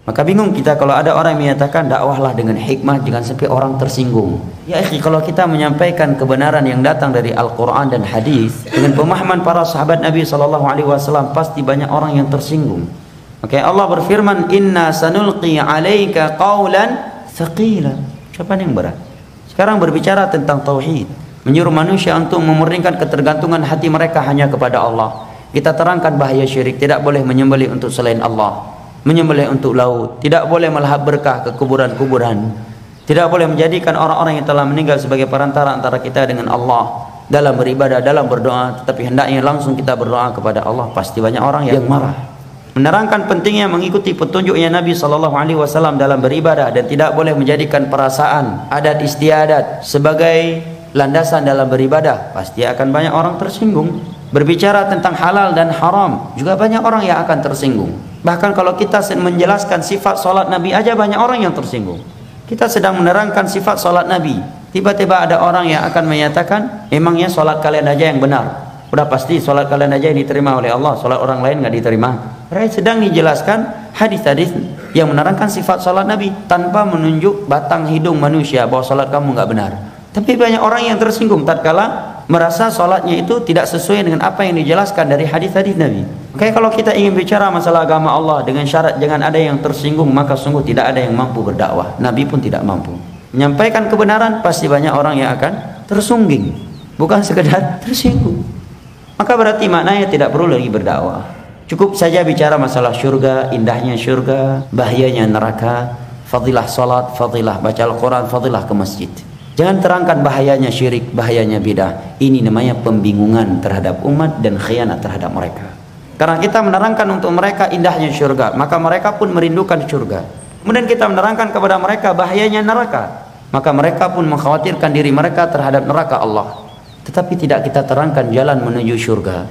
Maka bingung kita kalau ada orang yang menyatakan dakwahlah dengan hikmah, jangan sampai orang tersinggung. Ya akhi, kalau kita menyampaikan kebenaran yang datang dari Al-Quran dan hadis dengan pemahaman para sahabat Nabi SAW, pasti banyak orang yang tersinggung. Oke, Allah berfirman, Inna sanulqi alaika qawlan thaqila. Siapa yang berat? Sekarang berbicara tentang tauhid, menyuruh manusia untuk memurnikan ketergantungan hati mereka hanya kepada Allah. Kita terangkan bahaya syirik, tidak boleh menyembelih untuk selain Allah, menyembelih untuk laut, tidak boleh melahap berkah ke kuburan-kuburan, tidak boleh menjadikan orang-orang yang telah meninggal sebagai perantara antara kita dengan Allah dalam beribadah, dalam berdoa. Tetapi hendaknya langsung kita berdoa kepada Allah. Pasti banyak orang yang marah. Menerangkan pentingnya mengikuti petunjuknya Nabi SAW dalam beribadah, dan tidak boleh menjadikan perasaan, adat istiadat sebagai landasan dalam beribadah. Pasti akan banyak orang tersinggung. Berbicara tentang halal dan haram, juga banyak orang yang akan tersinggung. Bahkan kalau kita menjelaskan sifat solat Nabi aja, banyak orang yang tersinggung. Kita sedang menerangkan sifat solat Nabi, tiba-tiba ada orang yang akan menyatakan, emangnya solat kalian aja yang benar? Udah pasti solat kalian aja yang diterima oleh Allah, solat orang lain nggak diterima. Sedang dijelaskan hadis-hadis yang menerangkan sifat solat Nabi tanpa menunjuk batang hidung manusia bahwa solat kamu nggak benar. Tapi banyak orang yang tersinggung tatkala merasa sholatnya itu tidak sesuai dengan apa yang dijelaskan dari hadis-hadis Nabi. Oke, kalau kita ingin bicara masalah agama Allah dengan syarat jangan ada yang tersinggung, maka sungguh tidak ada yang mampu berdakwah. Nabi pun tidak mampu menyampaikan kebenaran. Pasti banyak orang yang akan tersungging, bukan sekedar tersinggung. Maka berarti maknanya tidak perlu lagi berdakwah. Cukup saja bicara masalah syurga, indahnya syurga, bahayanya neraka, fadilah salat, fadilah baca Al-Quran, fadilah ke masjid. Jangan terangkan bahayanya syirik, bahayanya bidah. Ini namanya pembingungan terhadap umat dan khianat terhadap mereka. Karena kita menerangkan untuk mereka indahnya syurga, maka mereka pun merindukan syurga. Kemudian kita menerangkan kepada mereka bahayanya neraka, maka mereka pun mengkhawatirkan diri mereka terhadap neraka Allah. Tetapi tidak kita terangkan jalan menuju syurga.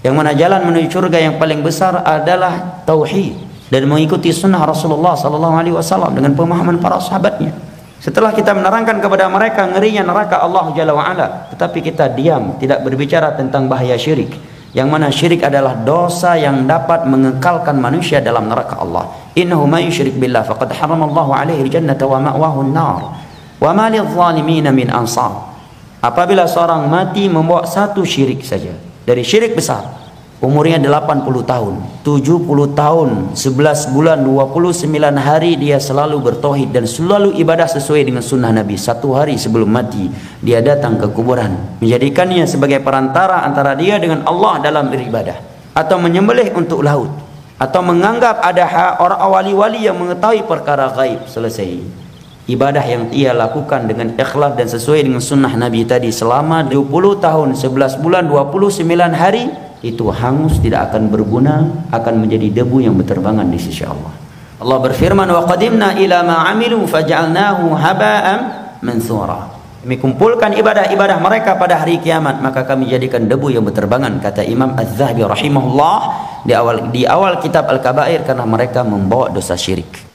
Yang mana jalan menuju syurga yang paling besar adalah tauhid dan mengikuti sunnah Rasulullah SAW dengan pemahaman para sahabatnya. Setelah kita menerangkan kepada mereka ngerinya neraka Allah Jalla wa'ala, tetapi kita diam, tidak berbicara tentang bahaya syirik, yang mana syirik adalah dosa yang dapat mengekalkan manusia dalam neraka Allah. Innahu may yusyrik billah faqad haramallahu alaihi jannata wa ma'wahu an-nar wa ma lidh-dhalimin min ansar. Apabila seorang mati membawa satu syirik saja dari syirik besar, umurnya 80 tahun, 70 tahun, 11 bulan, 29 hari dia selalu bertauhid dan selalu ibadah sesuai dengan sunnah Nabi. Satu hari sebelum mati dia datang ke kuburan, menjadikannya sebagai perantara antara dia dengan Allah dalam beribadah, atau menyembelih untuk laut, atau menganggap ada orang wali-wali yang mengetahui perkara gaib. Selesai. Ibadah yang ia lakukan dengan ikhlas dan sesuai dengan sunnah Nabi tadi selama 20 tahun, 11 bulan, 29 hari, itu hangus, tidak akan berguna, akan menjadi debu yang berterbangan di sisi Allah. Allah berfirman, wa qadimna ila ma amilu faj'alnahu haba'an mansura. Kami kumpulkan ibadah-ibadah mereka pada hari kiamat, maka kami jadikan debu yang berterbangan, kata Imam Az-Zahabi rahimahullah di awal kitab Al-Kabair, karena mereka membawa dosa syirik.